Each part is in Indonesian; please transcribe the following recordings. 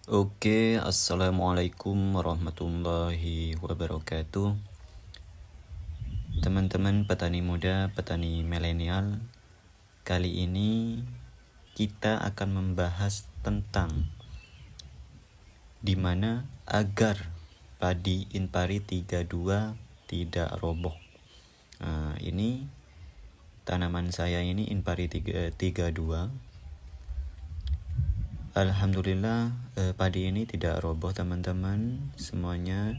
Oke, assalamualaikum warahmatullahi wabarakatuh. Teman-teman petani muda, petani milenial, kali ini kita akan membahas tentang di mana agar padi Inpari 32 tidak roboh. Ini tanaman saya ini Inpari 32. Alhamdulillah padi ini tidak roboh teman-teman. Semuanya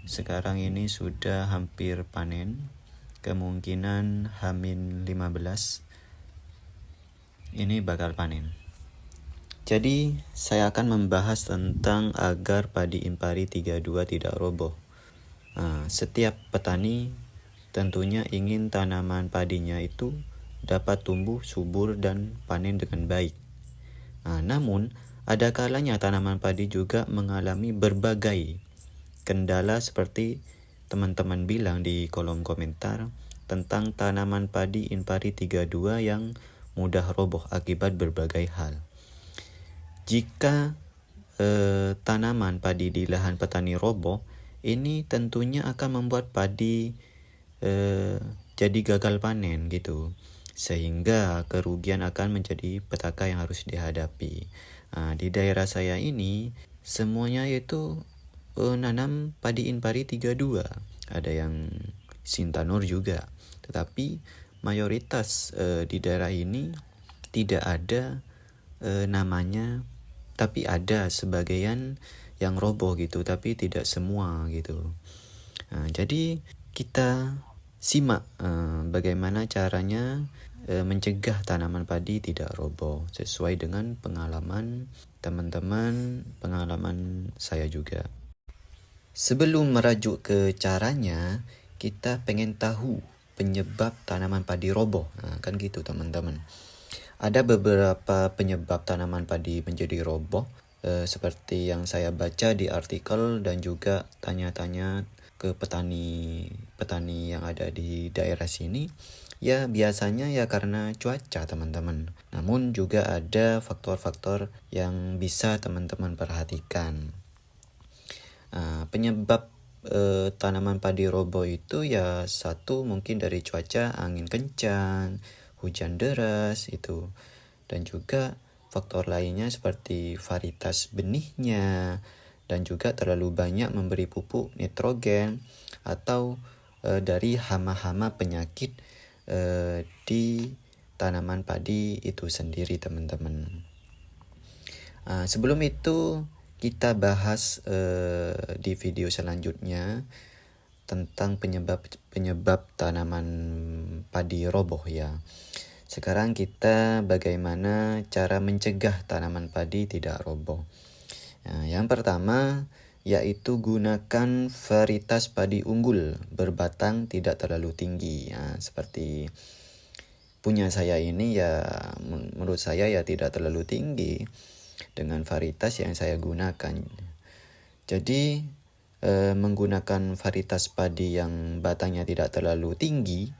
sekarang ini sudah hampir panen. Kemungkinan H-15 ini bakal panen. Jadi saya akan membahas tentang agar padi Inpari 32 tidak roboh. Setiap petani tentunya ingin tanaman padinya itu dapat tumbuh subur dan panen dengan baik. Namun, ada kalanya tanaman padi juga mengalami berbagai kendala seperti teman-teman bilang di kolom komentar tentang tanaman padi Inpari 32 yang mudah roboh akibat berbagai hal. Jika tanaman padi di lahan petani roboh, ini tentunya akan membuat padi jadi gagal panen gitu. Sehingga kerugian akan menjadi petaka yang harus dihadapi. Di daerah saya ini semuanya itu nanam padi Inpari 32. Ada yang Sintanur juga. Tetapi mayoritas di daerah ini tidak ada namanya, tapi ada sebagian yang roboh gitu, tapi tidak semua gitu. Jadi kita simak bagaimana caranya mencegah tanaman padi tidak roboh sesuai dengan pengalaman teman-teman, pengalaman saya juga. Sebelum merajuk ke caranya, kita pengen tahu penyebab tanaman padi roboh. Kan gitu teman-teman. Ada beberapa penyebab tanaman padi menjadi roboh, seperti yang saya baca di artikel dan juga tanya-tanya ke petani yang ada di daerah sini. Ya biasanya ya karena cuaca teman-teman. Namun juga ada faktor-faktor yang bisa teman-teman perhatikan. Penyebab tanaman padi roboh itu ya satu mungkin dari cuaca, angin kencang, hujan deras itu. Dan juga faktor lainnya seperti varietas benihnya dan juga terlalu banyak memberi pupuk nitrogen atau dari hama-hama penyakit di tanaman padi itu sendiri teman-teman. Sebelum itu kita bahas di video selanjutnya tentang penyebab tanaman padi roboh ya. Sekarang kita bagaimana cara mencegah tanaman padi tidak roboh. Yang pertama yaitu gunakan varietas padi unggul berbatang tidak terlalu tinggi. Seperti punya saya ini ya menurut saya ya tidak terlalu tinggi dengan varietas yang saya gunakan. Jadi menggunakan varietas padi yang batangnya tidak terlalu tinggi,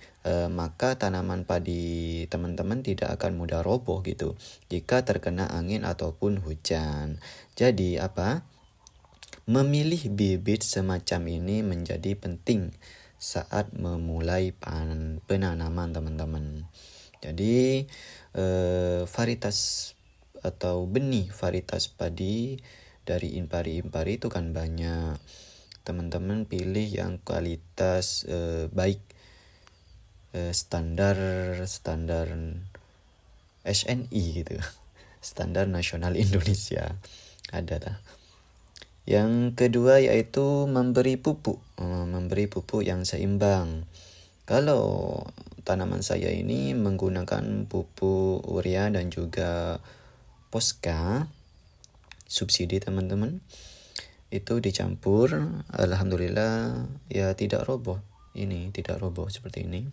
maka tanaman padi teman-teman tidak akan mudah roboh gitu jika terkena angin ataupun hujan. Jadi memilih bibit semacam ini menjadi penting saat memulai penanaman teman-teman. Jadi varietas atau benih varietas padi dari Inpari itu kan banyak. Teman-teman pilih yang kualitas baik, standar SNI gitu, standar nasional Indonesia ada. Yang kedua yaitu memberi pupuk yang seimbang. Kalau tanaman saya ini menggunakan pupuk urea dan juga Posca subsidi teman-teman, itu dicampur, alhamdulillah ya tidak roboh seperti ini.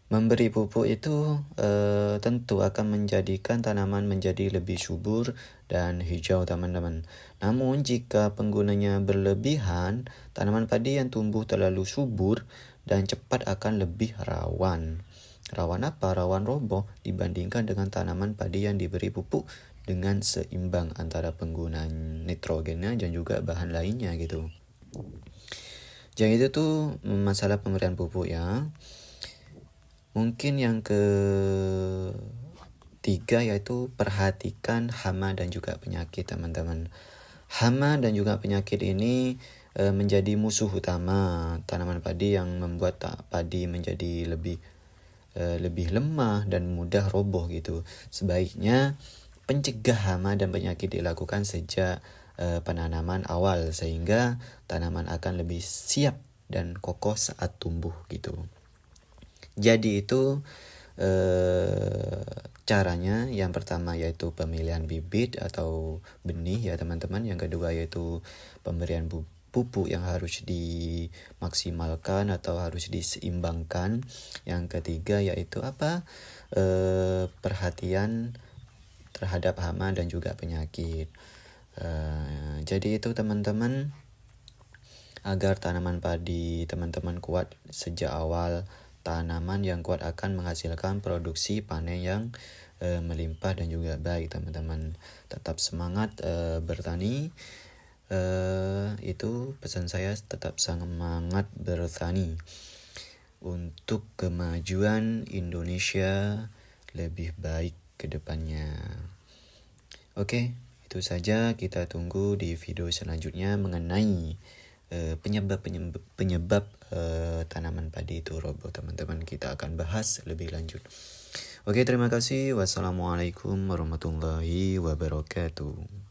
Memberi pupuk itu tentu akan menjadikan tanaman menjadi lebih subur dan hijau teman-teman. Namun jika penggunanya berlebihan, tanaman padi yang tumbuh terlalu subur dan cepat akan lebih rawan. Rawan apa? Rawan roboh dibandingkan dengan tanaman padi yang diberi pupuk dengan seimbang antara penggunaan nitrogennya dan juga bahan lainnya gitu. Jadi itu tuh masalah pemberian pupuk ya. Mungkin yang ketiga yaitu perhatikan hama dan juga penyakit, teman-teman. Hama dan juga penyakit ini menjadi musuh utama tanaman padi yang membuat padi menjadi lebih lemah dan mudah roboh gitu. Sebaiknya pencegah hama dan penyakit dilakukan sejak penanaman awal sehingga tanaman akan lebih siap dan kokoh saat tumbuh gitu. Jadi itu caranya. Yang pertama yaitu pemilihan bibit atau benih ya teman-teman. Yang kedua yaitu pemberian pupuk yang harus dimaksimalkan atau harus diseimbangkan. Yang ketiga yaitu perhatian terhadap hama dan juga penyakit. Jadi itu teman-teman, agar tanaman padi teman-teman kuat sejak awal. Tanaman yang kuat akan menghasilkan produksi panen yang melimpah dan juga baik teman-teman. Tetap semangat bertani. Itu pesan saya, tetap semangat bertani untuk kemajuan Indonesia lebih baik ke depannya. Oke, itu saja. Kita tunggu di video selanjutnya mengenai penyebab tanaman padi itu roboh, teman-teman. Kita akan bahas lebih lanjut. Oke, terima kasih. Wassalamualaikum warahmatullahi wabarakatuh.